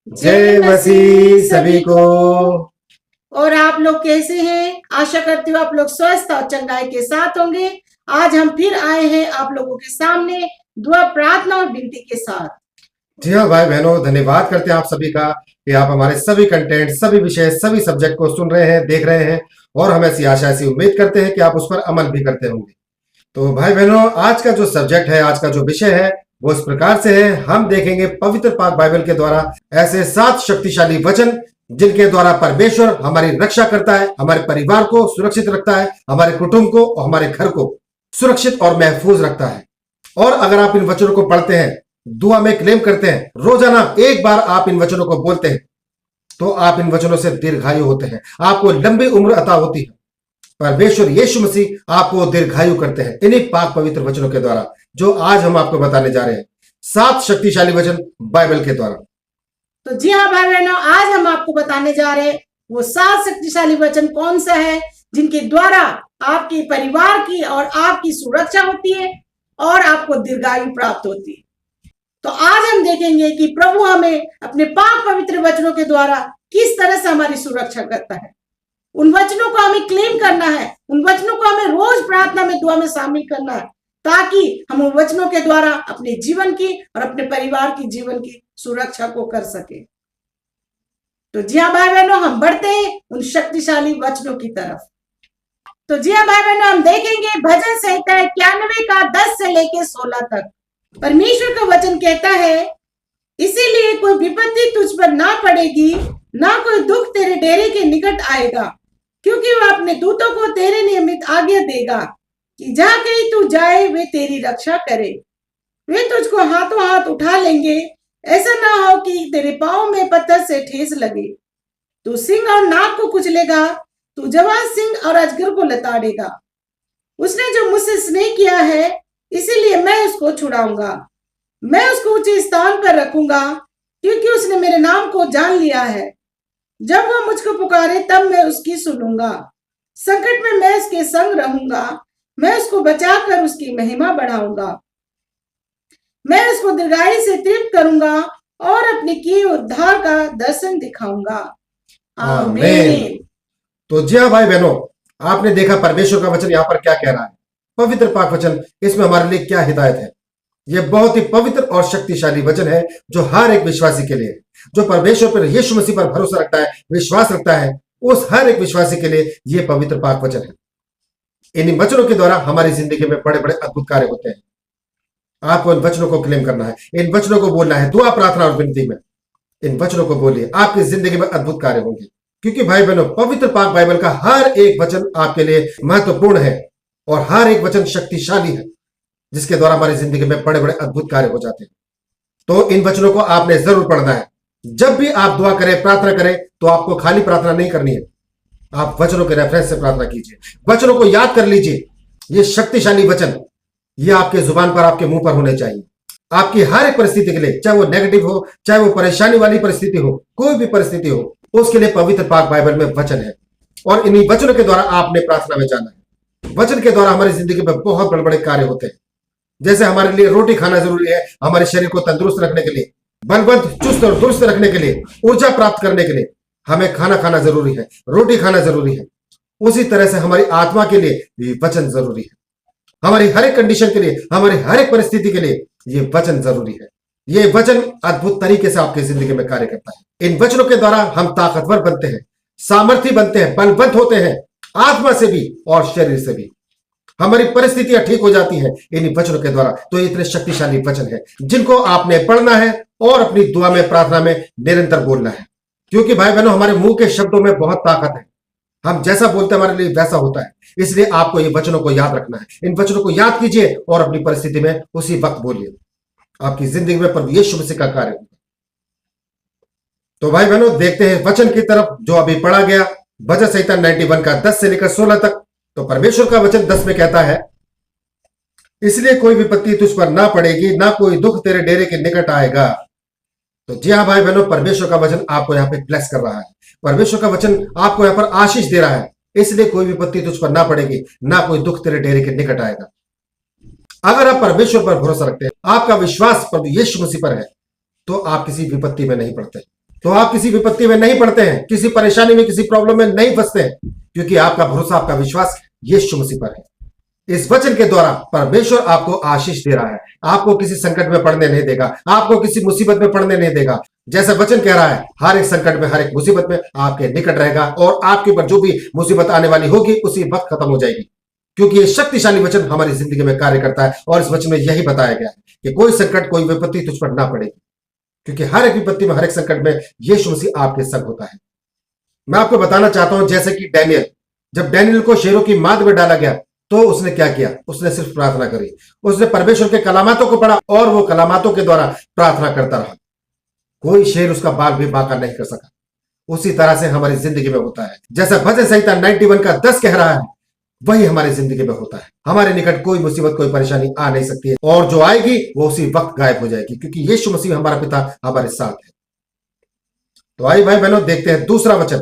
जय मसीह सभी को। और आप लोग कैसे हैं? आशा करती हूँ आप लोग स्वस्थ और चंगाई के साथ होंगे। आज हम फिर आए हैं आप लोगों के सामने दुआ, प्रार्थना और विनती के साथ। जी हाँ भाई बहनों, धन्यवाद करते हैं आप सभी का कि आप हमारे सभी कंटेंट, सभी विषय, सभी सब्जेक्ट को सुन रहे हैं, देख रहे हैं और हम ऐसी आशा, ऐसी उम्मीद करते हैं कि आप उस पर अमल भी करते होंगे। तो भाई बहनों, आज का जो सब्जेक्ट है, आज का जो विषय है वो इस प्रकार से है। हम देखेंगे पवित्र पाक बाइबल के द्वारा ऐसे 7 शक्तिशाली वचन जिनके द्वारा परमेश्वर हमारी रक्षा करता है, हमारे परिवार को सुरक्षित रखता है, हमारे कुटुंब को और हमारे घर को सुरक्षित और महफूज रखता है। और अगर आप इन वचनों को पढ़ते हैं, दुआ में क्लेम करते हैं, रोजाना एक बार आप इन वचनों को बोलते हैं, तो आप इन वचनों से दीर्घायु होते हैं, आपको लंबी उम्र अता होती है। परमेश्वर यीशु मसीह आपको दीर्घायु करते हैं इन्हीं पाक पवित्र वचनों के द्वारा, जो आज हम आपको बताने जा रहे हैं। 7 शक्तिशाली वचन बाइबल के द्वारा। तो जी हाँ भाई बहनों, आज हम आपको बताने जा रहे हैं वो 7 शक्तिशाली वचन कौन सा है जिनके द्वारा आपके परिवार की और आपकी सुरक्षा होती है और आपको दीर्घायु प्राप्त होती है। तो आज हम देखेंगे कि प्रभु हमें अपने पाक पवित्र वचनों के द्वारा किस तरह से हमारी सुरक्षा करता है। उन वचनों को हमें क्लेम करना है, उन वचनों को हमें रोज प्रार्थना में, दुआ में शामिल करना है, ताकि हम उन वचनों के द्वारा अपने जीवन की और अपने परिवार की जीवन की सुरक्षा को कर सके। तो जी हाँ भाई बहनों, हम बढ़ते हैं उन शक्तिशाली वचनों की तरफ। तो जी हाँ भाई बहनों, हम देखेंगे भजन संहिता 91 का 10 से लेके 16 तक। परमेश्वर का वचन कहता है, इसीलिए कोई विपत्ति तुझ पर ना पड़ेगी, ना कोई दुख तेरे डेरे के निकट आएगा, क्योंकि वह अपने दूतों को तेरे नियमित आज्ञा देगा कि जहां कहीं तू जाए वे तेरी रक्षा करे। वे तुझको हाथों हाथ उठा लेंगे, ऐसा ना हो कि तेरे पाँव में पत्थर से ठेस लगे। तू सिंह और नाग को कुचलेगा, तू जवान सिंह और अजगर को लताड़ेगा। उसने जो मुझसे स्नेह किया है, इसीलिए मैं उसको छुड़ाऊंगा। मैं उसको ऊंचे स्थान पर रखूंगा, क्योंकि उसने मेरे नाम को जान लिया है। जब वह मुझको पुकारे तब मैं उसकी सुनूंगा। संकट में मैं उसके संग रहूंगा, मैं उसको बचाकर उसकी महिमा बढ़ाऊंगा। मैं उसको दीर्घायु से तृप्त करूंगा और अपने किए उद्धार का दर्शन दिखाऊंगा। आमीन। तो जी हाँ भाई बहनों, आपने देखा परमेश्वर का वचन यहाँ पर क्या कह रहा है। पवित्र पाक वचन, इसमें हमारे लिए क्या हिदायत है। यह बहुत ही पवित्र और शक्तिशाली वचन है जो हर एक विश्वासी के लिए, जो परमेश्वर पर, यीशु मसीह पर भरोसा रखता है, विश्वास रखता है, उस हर एक विश्वासी के लिए यह पवित्र पाक वचन है। इन वचनों के द्वारा हमारी जिंदगी में बड़े बड़े अद्भुत कार्य होते हैं। आपको इन वचनों को क्लेम करना है, इन वचनों को बोलना है, दुआ, प्रार्थना और विनती में इन वचनों को बोलिए, आपकी जिंदगी में अद्भुत कार्य होंगे। क्योंकि भाई बहनों, पवित्र पाक बाइबल का हर एक वचन आपके लिए महत्वपूर्ण है और हर एक वचन शक्तिशाली है, जिसके द्वारा हमारी जिंदगी में बड़े बड़े अद्भुत कार्य हो जाते हैं। तो इन वचनों को आपने जरूर पढ़ना है। जब भी आप दुआ करें, प्रार्थना करें, तो आपको खाली प्रार्थना नहीं करनी है। आप वचनों के रेफरेंस से प्रार्थना कीजिए, वचनों को याद कर लीजिए। ये शक्तिशाली वचन, ये आपके जुबान पर, आपके मुंह पर होने चाहिए। आपकी हर एक परिस्थिति के लिए, चाहे वो नेगेटिव हो, चाहे वो परेशानी वाली परिस्थिति हो, कोई भी परिस्थिति हो, उसके लिए पवित्र पाक बाइबल में वचन है और इन्हीं वचनों के द्वारा आपने प्रार्थना में जाना है। वचन के द्वारा हमारी जिंदगी में बहुत बड़े बड़े कार्य होते हैं। जैसे हमारे लिए रोटी खाना जरूरी है, हमारे शरीर को तंदुरुस्त रखने के लिए, बलवंत, चुस्त और दुरुस्त रखने के लिए, ऊर्जा प्राप्त करने के लिए हमें खाना खाना जरूरी है, रोटी खाना जरूरी है। उसी तरह से हमारी आत्मा के लिए भी वचन जरूरी है। हमारी हर एक कंडीशन के लिए, हमारी हर एक परिस्थिति के लिए ये वचन जरूरी है। ये वचन अद्भुत तरीके से आपकी जिंदगी में कार्य करता है। इन वचनों के द्वारा हम ताकतवर बनते हैं, सामर्थ्य बनते हैं, बलवंत होते हैं, आत्मा से भी और शरीर से भी। हमारी परिस्थितियां ठीक हो जाती हैं इन वचनों के द्वारा। तो ये इतने शक्तिशाली वचन है जिनको आपने पढ़ना है और अपनी दुआ में, प्रार्थना में निरंतर बोलना है। क्योंकि भाई बहनों, हमारे मुंह के शब्दों में बहुत ताकत है। हम जैसा बोलते हैं हमारे लिए वैसा होता है। इसलिए आपको ये वचनों को याद रखना है। इन वचनों को याद कीजिए और अपनी परिस्थिति में उसी वक्त बोलिए। आपकी जिंदगी में प्रभु यीशु मसीह का कार्य होगा। तो भाई बहनों, देखते हैं वचन की तरफ जो अभी पढ़ा गया, भजन संहिता 91 का 10 से लेकर 16 तक। तो परमेश्वर का वचन 10 में कहता है, इसलिए कोई विपत्ति तुझ पर ना पड़ेगी, ना कोई दुख तेरे डेरे के निकट आएगा। तो जी हाँ भाई बहनों, परमेश्वर का वचन आपको यहाँ पे ब्लेस कर रहा है। परमेश्वर का वचन आपको यहाँ पर आशीष दे रहा है। इसलिए कोई विपत्ति तुझ पर ना पड़ेगी, ना कोई दुख तेरे डेरे के निकट आएगा। अगर आप परमेश्वर पर भरोसा रखते हैं, आपका विश्वास प्रभु यीशु मसीह पर है, तो आप किसी विपत्ति में नहीं पड़ते। तो आप किसी विपत्ति में नहीं पड़ते हैं, किसी परेशानी में, किसी प्रॉब्लम में नहीं फंसते हैं, क्योंकि आपका भरोसा, आपका विश्वास यीशु मसीह पर है। इस वचन के द्वारा परमेश्वर आपको आशीष दे रहा है, आपको किसी संकट में पड़ने नहीं देगा, आपको किसी मुसीबत में पड़ने नहीं देगा। जैसा वचन कह रहा है, हर एक संकट में, हर एक मुसीबत में आपके निकट रहेगा और आपके ऊपर जो भी मुसीबत आने वाली होगी उसी वक्त खत्म हो जाएगी, क्योंकि ये शक्तिशाली वचन हमारी जिंदगी में कार्य करता है। और इस वचन में यही बताया गया है कि कोई संकट, कोई विपत्ति तुझ पर ना पड़ेगी, क्योंकि हर एक विपत्ति में, हर एक संकट में यीशु मसीह आपके संग होता है। मैं आपको बताना चाहता हूं, जैसे कि डैनियल, जब डैनियल को शेरों की माद में डाला गया तो उसने क्या किया? उसने सिर्फ प्रार्थना करी, उसने परमेश्वर के कलामातों को पढ़ा और वो कलामातों के द्वारा प्रार्थना करता रहा। कोई शेर उसका बाल भी बांका नहीं कर सका। उसी तरह से हमारी जिंदगी में होता है। जैसा भजन संहिता 91 का 10 कह रहा है, वही हमारी जिंदगी में होता है। हमारे निकट कोई मुसीबत, कोई परेशानी आ नहीं सकती है, और जो आएगी वो उसी वक्त गायब हो जाएगी, क्योंकि यीशु मसीह हमारा पिता हमारे साथ है। तो आइए भाई बहनों, देखते हैं दूसरा वचन।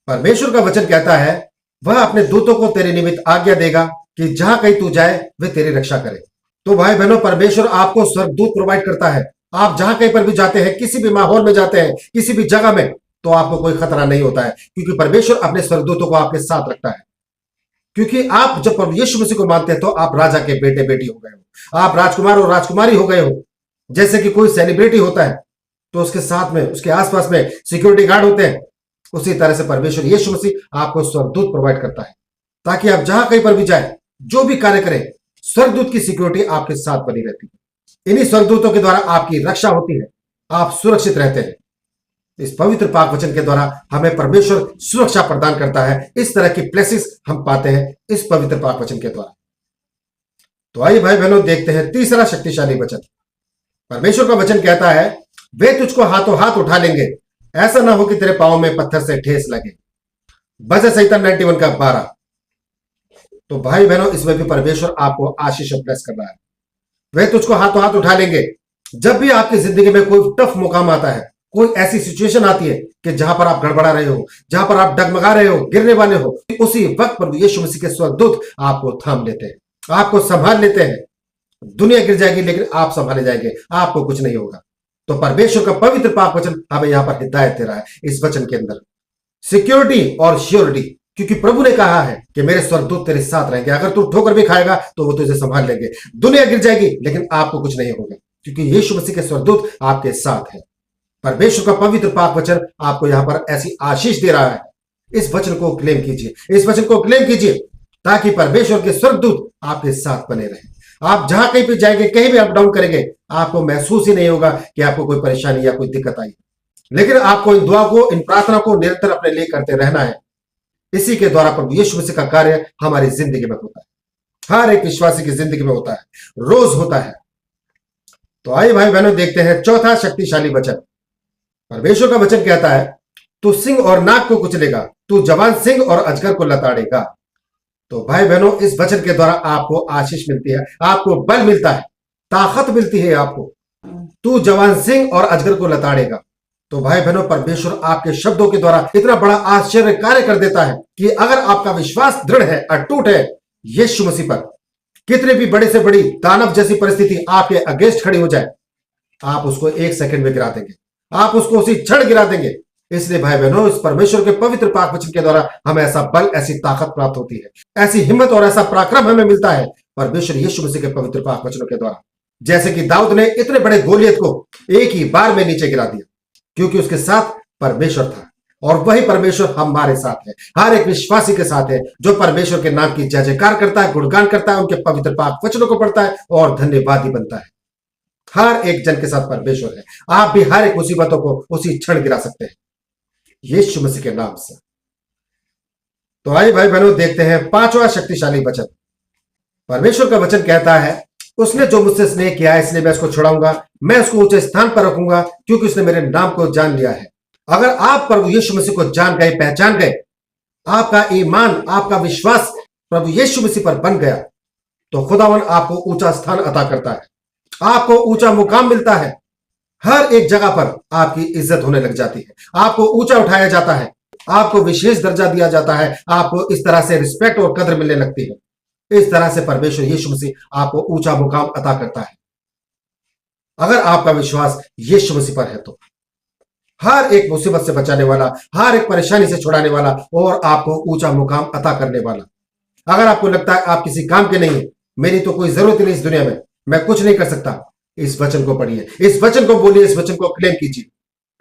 परमेश्वर का वचन कहता है, वह अपने दूतों को तेरे निमित्त आज्ञा देगा कि जहां कहीं तू जाए वे तेरी रक्षा करे। तो भाई बहनों, परमेश्वर आपको स्वर्गदूत प्रोवाइड करता है। आप जहां कहीं पर भी जाते हैं, किसी भी माहौल में जाते हैं, किसी भी जगह में, तो आपको कोई खतरा नहीं होता है, क्योंकि परमेश्वर अपने स्वर्गदूतों को आपके साथ रखता है। क्योंकि आप जब यीशु मसीह को मानते हैं तो आप राजा के बेटे बेटी हो गए हो, आप राजकुमार और राजकुमारी हो गए हो। जैसे कि कोई सेलिब्रिटी होता है तो उसके साथ में, उसके आसपास में सिक्योरिटी गार्ड होते हैं, उसी तरह से परमेश्वर यीशु मसीह आपको स्वर्गदूत प्रोवाइड करता है, ताकि आप जहां कहीं पर भी जाए, जो भी कार्य करें, स्वर्गदूत की सिक्योरिटी आपके साथ बनी रहती है। इन्हीं स्वर्गदूतों के द्वारा आपकी रक्षा होती है, आप सुरक्षित रहते हैं। इस पवित्र पाक वचन के द्वारा हमें परमेश्वर सुरक्षा प्रदान करता है। इस तरह की प्लेसेस हम पाते हैं इस पवित्र पाक वचन के द्वारा। तो आइए भाई बहनों, देखते हैं तीसरा शक्तिशाली वचन। परमेश्वर का वचन कहता है, वे तुझको हाथों हाथ उठा लेंगे, ऐसा ना हो कि तेरे पांव में पत्थर से ठेस लगे। भजन संहिता 91 का 12। तो भाई बहनों, इसमें भी परमेश्वर आपको आशीष और ब्लेस कर रहा है। वे तुझको हाथों हाथ उठा लेंगे। जब भी आपकी जिंदगी में कोई टफ मुकाम आता है, कोई ऐसी सिचुएशन आती है कि जहां पर आप गड़बड़ा रहे हो, जहां पर आप डगमगा रहे हो, गिरने वाले हो, उसी वक्त प्रभु यीशु मसीह के स्वर्गदूत आपको थाम लेते हैं, आपको संभाल लेते हैं। दुनिया गिर जाएगी लेकिन आप संभाले जाएंगे, आपको कुछ नहीं होगा। तो परमेश्वर का पवित्र पाक वचन हमें यहां पर हिदायत दे रहा है इस वचन के अंदर, सिक्योरिटी और श्योरिटी, क्योंकि प्रभु ने कहा है कि मेरे स्वर्गदूत तेरे साथ रहेंगे। अगर तू ठोकर भी खाएगा तो वो तुझे संभाल लेंगे। दुनिया गिर जाएगी लेकिन आपको कुछ नहीं होगा, क्योंकि यीशु मसीह के स्वर्गदूत आपके साथ है। परमेश्वर का पवित्र पाक वचन आपको यहां पर ऐसी आशीष दे रहा है। इस वचन को क्लेम कीजिए, इस वचन को क्लेम कीजिए, ताकि परमेश्वर के स्वर्गदूत आपके साथ बने रहे। आप जहां कहीं भी जाएंगे, कहीं भी अप डाउन करेंगे, आपको महसूस ही नहीं होगा कि आपको कोई परेशानी या कोई दिक्कत आई। लेकिन आपको इन दुआ को, इन प्रार्थना को निरंतर अपने लिए करते रहना है। इसी के द्वारा प्रभु यीशु मसीह का कार्य हमारी जिंदगी में होता है, हर एक विश्वासी की जिंदगी में होता है, रोज होता है। तो आइए भाई बहनों, देखते हैं चौथा शक्तिशाली वचन। परमेश्वर का वचन कहता है, तू सिंह और नाग को कुचलेगा, तू जवान सिंह और अजगर को लताड़ेगा। तो भाई बहनों, इस वचन के द्वारा आपको आशीष मिलती है, आपको बल मिलता है, ताकत मिलती है आपको। तू जवान सिंह और अजगर को लताड़ेगा। तो भाई बहनों, परमेश्वर आपके शब्दों के द्वारा इतना बड़ा आश्चर्य कार्य कर देता है कि अगर आपका विश्वास दृढ़ है, अटूट है यीशु मसीह पर, कितने भी बड़े से बड़ी दानव जैसी परिस्थिति आपके अगेंस्ट खड़ी हो जाए, आप उसको 1 सेकंड में गिरा देंगे, आप उसको उसी क्षण गिरा देंगे। इसलिए भाई बहनों, इस परमेश्वर के पवित्र पाक वचन के द्वारा हमें ऐसा बल, ऐसी ताकत प्राप्त होती है, ऐसी हिम्मत और ऐसा पराक्रम हमें मिलता है परमेश्वर यीशु मसीह के पवित्र पाक वचनों के द्वारा। जैसे कि दाऊद ने इतने बड़े गोलियत को एक ही बार में नीचे गिरा दिया, क्योंकि उसके साथ परमेश्वर था। और वही परमेश्वर हमारे साथ है, हर एक विश्वासी के साथ है, जो परमेश्वर के नाम की जय जयकार करता है, गुणगान करता है, उनके पवित्र पाक वचनों को पढ़ता है और धन्यवादी बनता है। हर एक जन के साथ परमेश्वर है। आप भी हर एक मुसीबतों को उसी क्षण गिरा सकते हैं यीशु मसीह के नाम से। तो आइए भाई बहनों, देखते हैं पांचवा शक्तिशाली वचन। परमेश्वर का वचन कहता है, उसने जो मुझसे स्नेह किया है इसलिए मैं उसको छुड़ाऊंगा, मैं उसको ऊंचे स्थान पर रखूंगा, क्योंकि उसने मेरे नाम को जान लिया है। अगर आप प्रभु यीशु मसीह को जान गए, पहचान गए, आपका ईमान, आपका विश्वास प्रभु यीशु मसीह पर बन गया, तो खुदावन आपको ऊंचा स्थान अता करता है, आपको ऊंचा मुकाम मिलता है। हर एक जगह पर आपकी इज्जत होने लग जाती है, आपको ऊंचा उठाया जाता है, आपको विशेष दर्जा दिया जाता है, आपको इस तरह से रिस्पेक्ट और कदर मिलने लगती है। इस तरह से परमेश्वर यीशु मसीह आपको ऊंचा मुकाम अता करता है, अगर आपका विश्वास यीशु मसीह पर है तो। हर एक मुसीबत से बचाने वाला, हर एक परेशानी से छुड़ाने वाला और आपको ऊंचा मुकाम अता करने वाला। अगर आपको लगता है आप किसी काम के नहीं है, मेरी तो कोई जरूरत ही नहीं इस दुनिया में, मैं कुछ नहीं कर सकता, इस वचन को पढ़िए, इस वचन को बोलिए, इस वचन को क्लेम कीजिए।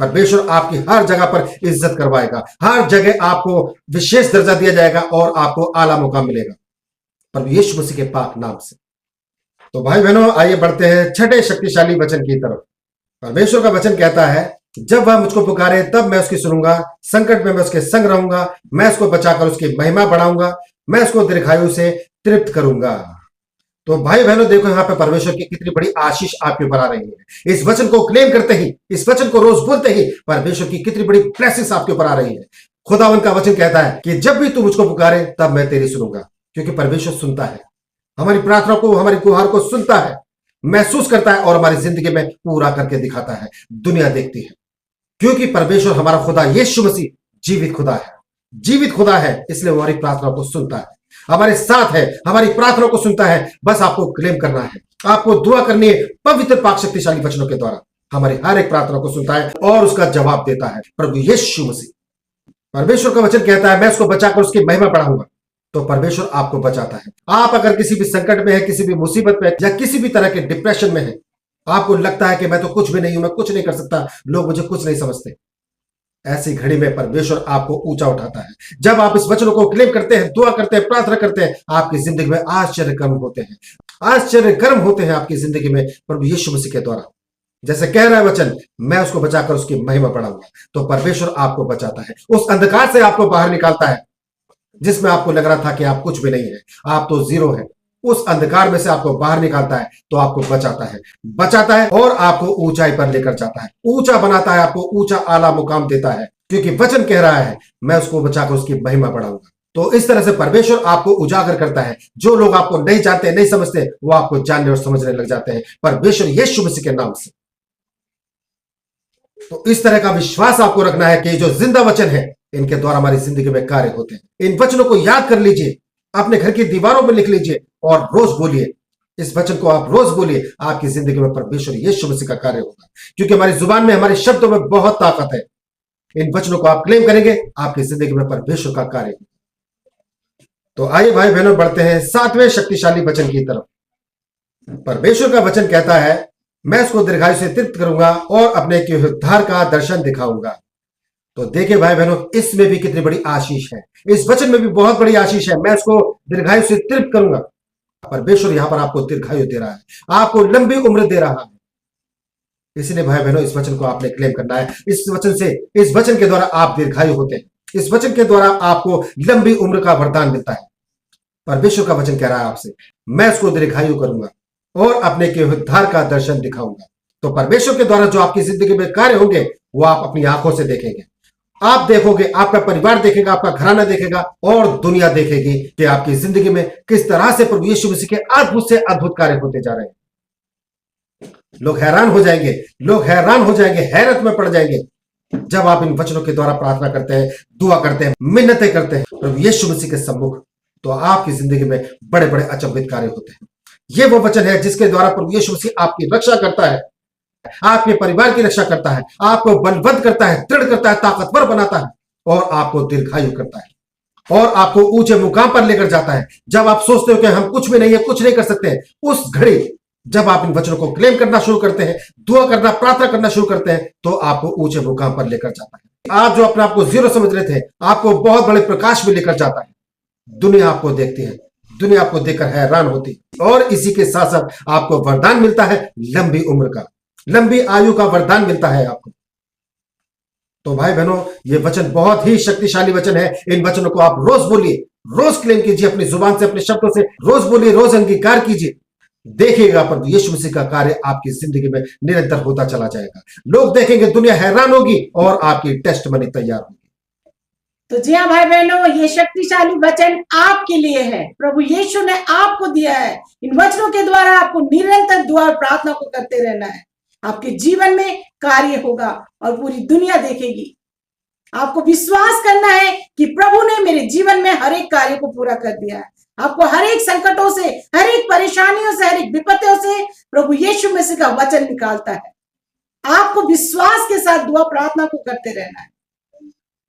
परमेश्वर आपकी हर जगह पर इज्जत करवाएगा, हर जगह आपको विशेष दर्जा दिया जाएगा और आपको आला मुकाम मिलेगा प्रभु यीशु मसीह के पाक नाम से। तो भाई बहनों, आइए बढ़ते हैं छठे शक्तिशाली वचन की तरफ। परमेश्वर का वचन कहता है, जब वह मुझको पुकारे तब मैं उसकी सुनूंगा, संकट में मैं उसके संग रहूंगा, मैं उसको बचाकर उसकी महिमा बढ़ाऊंगा, मैं उसको दीर्घायु से तृप्त करूंगा। तो भाई बहनों, देखो यहाँ पे परमेश्वर की कितनी बड़ी आशीष आपके ऊपर आ रही है। इस वचन को क्लेम करते ही, इस वचन को रोज बोलते ही परमेश्वर की कितनी बड़ी ब्लेसिंग्स आपके ऊपर आ रही है। खुदावंत का वचन कहता है कि जब भी तू मुझको पुकारे तब मैं तेरी सुनूंगा, क्योंकि परमेश्वर सुनता है हमारी प्रार्थना को, हमारी गुहार को सुनता है, महसूस करता है और हमारी जिंदगी में पूरा करके दिखाता है। दुनिया देखती है, क्योंकि परमेश्वर हमारा खुदा यीशु मसीह जीवित खुदा है, जीवित खुदा है, इसलिए वो हमारी प्रार्थना को सुनता है, हमारे साथ है, हमारी प्रार्थना को सुनता है। बस आपको क्लेम करना है, आपको दुआ करनी है, पवित्र पाक शक्तिशाली वचनों के द्वारा हमारी हर एक प्रार्थना को सुनता है और उसका जवाब देता है प्रभु यीशु मसीह। परमेश्वर का वचन कहता है, मैं उसको बचाकर उसकी महिमा बढ़ाऊंगा। तो परमेश्वर आपको बचाता है। आप अगर किसी भी संकट में है, किसी भी मुसीबत में या किसी भी तरह के डिप्रेशन में है, आपको लगता है कि मैं तो कुछ भी नहीं हूं, मैं कुछ नहीं कर सकता, लोग मुझे कुछ नहीं समझते, ऐसी घड़ी में परमेश्वर आपको ऊंचा उठाता है। जब आप इस वचनों को क्लेम करते हैं, दुआ करते हैं, प्रार्थना करते हैं, आपकी जिंदगी में आश्चर्य कर्म होते हैं, आश्चर्य कर्म होते हैं आपकी जिंदगी में प्रभु यीशु मसीह के द्वारा। जैसे कह रहा है वचन, मैं उसको बचाकर उसकी महिमा बढ़ाऊंगा। तो परमेश्वर आपको बचाता है, उस अंधकार से आपको बाहर निकालता है जिसमें आपको लग रहा था कि आप कुछ भी नहीं है, आप तो जीरो है। उस अंधकार में से आपको बाहर निकालता है, तो आपको बचाता है और आपको ऊंचाई पर लेकर जाता है, ऊंचा बनाता है, आपको ऊंचा आला मुकाम देता है, क्योंकि वचन कह रहा है मैं उसको बचाकर उसकी महिमा बढ़ाऊंगा। तो इस तरह से परमेश्वर आपको उजागर करता है। जो लोग आपको नहीं जानते, नहीं समझते, वो आपको जानने और समझने लग जाते हैं परमेश्वर यीशु मसीह के नाम से। तो इस तरह का विश्वास आपको रखना है कि जो जिंदा वचन है, इनके द्वारा हमारी जिंदगी में कार्य होते हैं। इन वचनों को याद कर लीजिए, अपने घर की दीवारों में लिख लीजिए और रोज बोलिए। इस वचन को आप रोज बोलिए, आपकी जिंदगी में परमेश्वर यीशु मसीह का कार्य होगा, क्योंकि हमारी जुबान में, हमारे शब्दों में बहुत ताकत है। इन वचनों को आप क्लेम करेंगे, आपकी जिंदगी में परमेश्वर का कार्य होगा। तो आइए भाई बहनों, बढ़ते हैं सातवें शक्तिशाली वचन की तरफ। परमेश्वर का वचन कहता है, मैं उसको दीर्घायु से तृप्त करूंगा और अपने के उद्धार का दर्शन दिखाऊंगा। तो देखिए भाई बहनों, इसमें भी कितनी बड़ी आशीष है, इस वचन में भी बहुत बड़ी आशीष है। मैं उसको दीर्घायु से तृप्त करूंगा। परमेश्वर यहां पर आपको दीर्घायु दे रहा है, आपको लंबी उम्र दे रहा है। इसलिए भाई बहनों, इस वचन को आपने क्लेम करना है। इस वचन के द्वारा आप दीर्घायु होते हैं, इस वचन के द्वारा आपको लंबी उम्र का वरदान मिलता है। परमेश्वर का वचन कह रहा है आपसे, मैं उसको दीर्घायु करूंगा और अपने के उद्धार का दर्शन दिखाऊंगा। तो परमेश्वर के द्वारा जो आपकी जिंदगी में कार्य होंगे, वो आप अपनी आंखों से देखेंगे, आप देखोगे, आपका परिवार देखेगा, आपका घराना देखेगा और दुनिया देखेगी कि आपकी जिंदगी में किस तरह से प्रभु यीशु मसीह के अद्भुत से अद्भुत कार्य होते जा रहे हैं। लोग हैरान हो जाएंगे, हैरत में पड़ जाएंगे जब आप इन वचनों के द्वारा प्रार्थना करते हैं, दुआ करते हैं, मिन्नतें करते हैं प्रभु यीशु मसीह के सम्मुख। तो आपकी जिंदगी में बड़े बड़े अचंभित कार्य होते हैं। ये वो वचन है जिसके द्वारा प्रभु यीशु मसीह आपकी रक्षा करता है, आपके परिवार की रक्षा करता है, आपको बलवंत करता है, दृढ़ करता है, ताकतवर बनाता है और आपको दीर्घायु करता है और आपको ऊंचे मुकाम पर लेकर जाता है। जब आप सोचते हो कि हम कुछ भी नहीं है, कुछ नहीं कर सकते, उस घड़ी जब आप इन वचनों को क्लेम करना शुरू करते हैं, दुआ करना, प्रार्थना करना शुरू करते हैं, तो आपको ऊंचे मुकाम पर लेकर जाता है। आप जो अपने आप को जीरो समझ रहे थे, आपको बहुत बड़े प्रकाश में लेकर जाता है। दुनिया आपको देखती है, दुनिया आपको देखकर हैरान होती है और इसी के साथ साथ आपको वरदान मिलता है लंबी उम्र का, लंबी आयु का वरदान मिलता है आपको। तो भाई बहनों, ये वचन बहुत ही शक्तिशाली वचन है। इन वचनों को आप रोज बोलिए, रोज क्लेम कीजिए, अपनी जुबान से, अपने शब्दों से रोज बोलिए, रोज अंगीकार कीजिए। देखिएगा प्रभु यीशु मसीह का कार्य आपकी जिंदगी में निरंतर होता चला जाएगा। लोग देखेंगे, दुनिया हैरान होगी और आपकी टेस्ट मनी तैयार होगी। तो जी हाँ भाई बहनों, ये शक्तिशाली वचन आपके लिए है, प्रभु यीशु ने आपको दिया है। इन वचनों के द्वारा आपको निरंतर दुआ और प्रार्थना को करते रहना है। आपके जीवन में कार्य होगा और पूरी दुनिया देखेगी। आपको विश्वास करना है कि प्रभु ने मेरे जीवन में हर एक कार्य को पूरा कर दिया है। आपको हर एक संकटों से, हर एक परेशानियों से, हर एक विपत्तियों से प्रभु यीशु मसीह का वचन निकालता है। आपको विश्वास के साथ दुआ प्रार्थना को करते रहना है।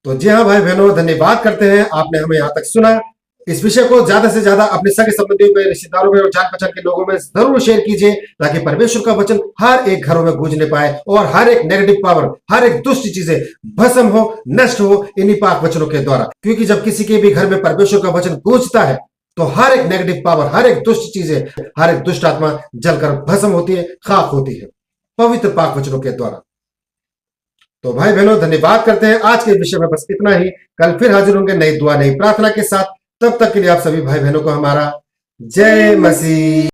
तो जी हाँ भाई बहनों, धन्यवाद करते हैं आपने हमें यहाँ तक सुना। इस विषय को ज्यादा से ज्यादा अपने सगे संबंधियों में, रिश्तेदारों में और जान पहचान के लोगों में जरूर शेयर कीजिए, ताकि परमेश्वर का वचन हर एक घरों में गूंजने पाए और हर एक नेगेटिव पावर, हर एक दुष्ट चीजें भस्म हो, नष्ट हो इन्हीं पाक वचनों के द्वारा। क्योंकि जब किसी के भी घर में परमेश्वर का वचन गूंजता है तो हर एक नेगेटिव पावर, हर एक दुष्ट चीजें, हर एक दुष्ट आत्मा जलकर भस्म होती है, खाक होती है पवित्र पाक वचनों के द्वारा। तो भाई बहनों, धन्यवाद करते हैं। आज के विषय में बस इतना ही। कल फिर हाजिर होंगे नई दुआ, नई प्रार्थना के साथ। तब तक के लिए आप सभी भाई बहनों को हमारा जय मसीह।